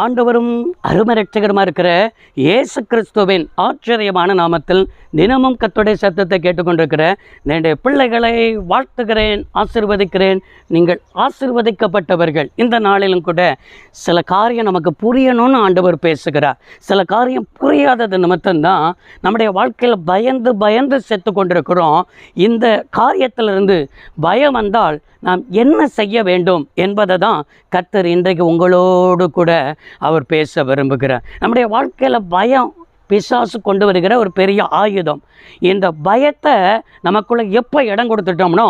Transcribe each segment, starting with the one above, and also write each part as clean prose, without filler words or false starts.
ஆண்டவரும் அருமை இரட்சகருமா இருக்கிற இயேசு கிறிஸ்துவின் ஆச்சரியமான நாமத்தில் தினமும் கர்த்தருடைய சத்தத்தை கேட்டுக்கொண்டிருக்கிற என்னுடைய பிள்ளைகளை வாழ்த்துகிறேன், ஆசீர்வதிக்கிறேன். நீங்கள் ஆசீர்வதிக்கப்பட்டவர்கள். இந்த நாளிலும் கூட சில காரியம் நமக்கு புரியணும்னு ஆண்டவர் பேசுகிறார். சில காரியம் புரியாதது நிமித்தம்தான் நம்முடைய வாழ்க்கையில் பயந்து பயந்து செத்து கொண்டிருக்கிறோம். இந்த காரியத்திலிருந்து பயம் வந்தால் நாம் என்ன செய்ய வேண்டும் என்பதை தான் கர்த்தர் இன்றைக்கு உங்களோடு கூட அவர் பேச விரும்புகிறார். நம்முடைய வாழ்க்கையில் பயம் பிசாசு கொண்டு வருகிற ஒரு பெரிய ஆயுதம். இந்த பயத்தை நமக்குள்ளே எப்போ இடம் கொடுத்துட்டோம்னோ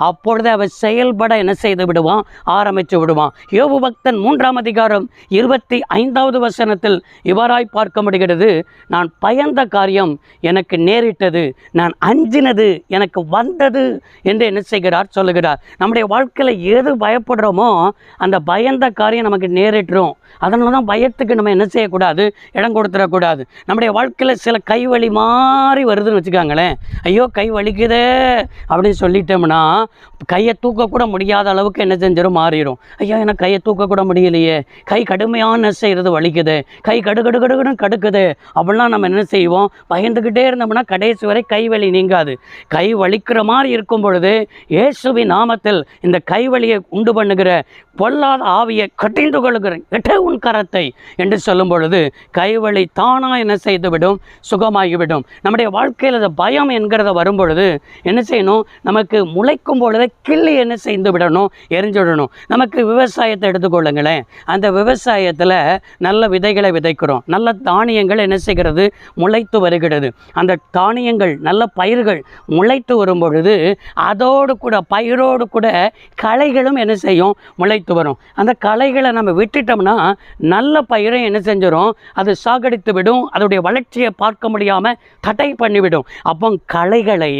அப்பொழுது அவர் செயல்பட என்ன செய்து விடுவான், ஆரம்பித்து விடுவான். யோபு பக்தன் 3ஆம் அதிகாரம் 25வது வசனத்தில் இவராய் பார்க்க முடிகிறது. நான் பயந்த காரியம் எனக்கு நேரிட்டது, நான் அஞ்சினது எனக்கு வந்தது என்று என்ன செய்கிறார் சொல்லுகிறார். நம்முடைய வாழ்க்கையில் எது பயப்படுறோமோ அந்த பயந்த காரியம் நமக்கு நேரிட்டுரும். அதனால தான் பயத்துக்கு நம்ம என்ன செய்யக்கூடாது, இடம் கொடுத்துடக்கூடாது. நம்முடைய வாழ்க்கையில் சில கை வலி மாறி வருதுன்னு வச்சுக்காங்களேன். ஐயோ கை வலிக்குதே அப்படின்னு சொல்லிட்டோம்னா கையை தூக்கக்கூட முடியாத அளவுக்கு என்ன செஞ்சிடும், மாறிடும். ஐயோ எனக்கு கையை தூக்கக்கூட முடியலையே, கை கடுமையான செய்கிறது வலிக்குது, கை கடுகடுன்னு கடுக்குது அப்படிலாம் நம்ம என்ன செய்வோம், பயந்துக்கிட்டே இருந்தோம்னா கடைசி வரை கை வலி நீங்காது. கை வலிக்கிற மாதிரி இருக்கும் பொழுது இயேசுவின் நாமத்தில் இந்த கை வலியை உண்டு பண்ணுகிற பொல்லாத ஆவியை கட்டிந்து கொள்கிறேன், எட்டே உன் கரத்தை என்று சொல்லும் பொழுது கைவலி தானாக என்ன செய்துவிடும், சுகமாகிவிடும். நம்முடைய வாழ்க்கையில் அந்த பயம் என்கிறத வரும் பொழுது என்ன செய்யணும், நமக்கு முளைக்கும் பொழுதே கிள்ளி என்ன செய்து விடணும், எரிஞ்சு விடணும். நமக்கு விவசாயத்தை எடுத்துக்கொள்ளுங்களேன். அந்த விவசாயத்தில் நல்ல விதைகளை விதைக்கிறோம், நல்ல தானியங்கள் என்ன செய்கிறது, முளைத்து வருகிறது. அந்த தானியங்கள் நல்ல பயிர்கள் முளைத்து வரும் பொழுது அதோடு கூட பயிரோடு கூட களைகளும் என்ன செய்யும், முளைத்து வரும். அந்த களைகளை நம்ம விட்டுட்டோம்னா நல்ல பயிரை என்ன செஞ்சிடும், அது சாகடித்து விடும், அதோடைய வளர்ச்சியை பார்க்க முடியாமல் தடை பண்ணிவிடும். அப்போ களைகளை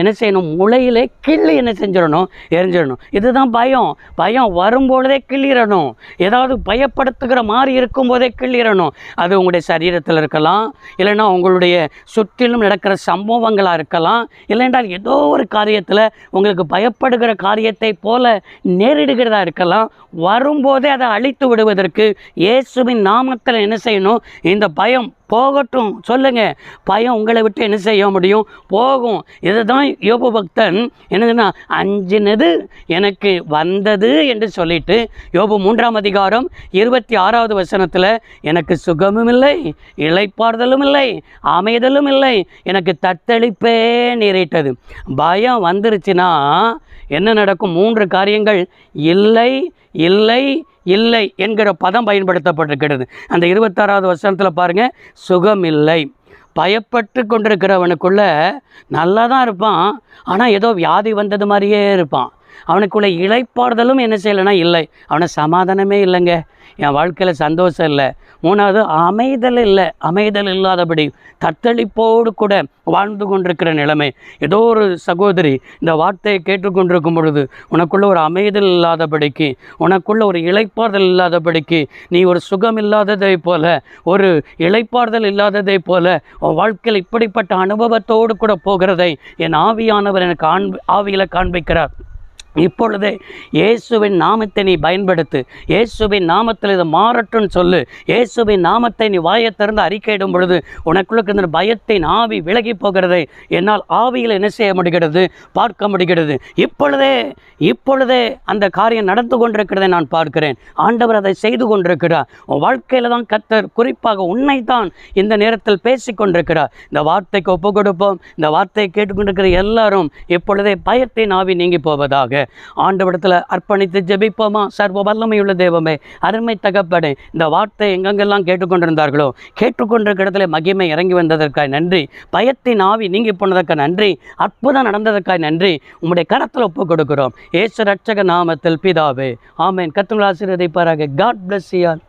என்ன செய்யணும், முளையிலே கிள்ளி என்ன செஞ்சிடணும், எரிஞ்சிடணும். இதுதான் பயம். பயம் வரும்பொழுதே கிள்ளிடணும். ஏதாவது பயப்படுத்துகிற மாதிரி இருக்கும்போதே கிள்ளிடணும். அது உங்களுடைய சரீரத்தில் இருக்கலாம், இல்லைன்னா உங்களுடைய சுற்றிலும் நடக்கிற சம்பவங்களாக இருக்கலாம், இல்லைன்றால் ஏதோ ஒரு காரியத்தில் உங்களுக்கு பயப்படுகிற காரியத்தை போல நேரிடுகிறதா இருக்கலாம். வரும்போதே அதை அழித்து விடுவதற்கு இயேசுவின் நாமத்தில் என்ன செய்யணும், இந்த பயம் போகட்டும் சொல்லுங்க. பயம் உங்களை விட்டு என்ன செய்ய முடியும், போகும். இதுதான் யோபு பக்தன் என்னதுன்னா, அஞ்சினது எனக்கு வந்தது என்று சொல்லிட்டு யோபு 3ஆம் அதிகாரம் 26வது வசனத்தில் எனக்கு சுகமும் இல்லை, இளைப்பாறுதலும் இல்லை, அமைதலும் இல்லை, எனக்கு தத்தளிப்பே நேரிட்டது. பயம் வந்துருச்சுன்னா என்ன நடக்கும், 3 காரியங்கள் இல்லை இல்லை இல்லை என்கிற பதம் பயன்படுத்தப்பட்டிருக்கிறது. அந்த 26வது வசனத்தில் பாருங்கள், சுகம் இல்லை. பயப்பட்டு கொண்டிருக்கிறவனுக்குள்ள நல்லா தான் இருப்பான், ஆனால் ஏதோ வியாதி வந்தது மாதிரியே இருப்பான். அவனுக்குள்ள இளைப்பாறுதலும் என்ன செய்யலைன்னா இல்லை, அவனை சமாதானமே இல்லைங்க, என் வாழ்க்கையில் சந்தோஷம் இல்லை. 3வது அமைதல் இல்லை, அமைதல் இல்லாதபடி தத்தளிப்போடு கூட வாழ்ந்து கொண்டிருக்கிற நிலைமை. ஏதோ ஒரு சகோதரி இந்த வார்த்தையை கேட்டுக்கொண்டிருக்கும் பொழுது உனக்குள்ள ஒரு அமைதல் இல்லாதபடிக்கு, உனக்குள்ள ஒரு இளைப்பாறுதல் இல்லாதபடிக்கு, நீ ஒரு சுகம் இல்லாததை போல, ஒரு இளைப்பாறுதல் இல்லாததை போல உன் வாழ்க்கையில் இப்படிப்பட்ட அனுபவத்தோடு கூட போகிறதை என் ஆவியானவர் எனக்கு ஆவியில் காண்பிக்கிறார். இப்பொழுதே இயேசுவின் நாமத்தை நீ பயன்படுத்து. இயேசுவின் நாமத்தில் இது மாறட்டும்னு சொல்லு. இயேசுவின் நாமத்தை நீ வாயை திறந்து அறிக்கையிடும் பொழுது உனக்குள்ள இந்த பயத்தின் ஆவி விலகி போகிறதை என்னால் ஆவியில் என்ன செய்ய முடிகிறது, பார்க்க முடிகிறது. இப்பொழுதே அந்த காரியம் நடந்து கொண்டிருக்கிறதை நான் பார்க்கிறேன். ஆண்டவர் அதை செய்து கொண்டிருக்கிறார். உன் வாழ்க்கையில் தான் கர்த்தர் குறிப்பாக உன்னை தான் இந்த நேரத்தில் பேசி கொண்டிருக்கிறார். இந்த வார்த்தைக்கு ஒப்பு கொடுப்போம். இந்த வார்த்தையை கேட்டுக்கொண்டிருக்கிற எல்லாரும் இப்பொழுதே பயத்தின் ஆவி நீங்கி போவதாக ஆண்டவரிடத்தில் அர்ப்பணித்து ஜெபிப்போமா? சர்வ வல்லமையுள்ள தெய்வமே, அருமை தகப்பனே, இந்த வார்த்தை எங்கெங்கெல்லாம் கேட்டுக்கொண்டிருந்தார்களோ கேட்டுக்கொண்டிருக்கிற இடத்துல மகிமை இறங்கி வந்ததற்காய் நன்றி. பயத்தின் ஆவி நீங்கி போனதற்காக நன்றி. அற்புதம் நடந்ததற்காய் நன்றி. உம்முடைய கரத்தில் ஒப்பு கொடுக்கிறோம். இயேசு ரட்சக நாமத்தில் பிதாவே, ஆமென். கர்த்தர் ஆசீர்வதிப்பாராக. God bless you all.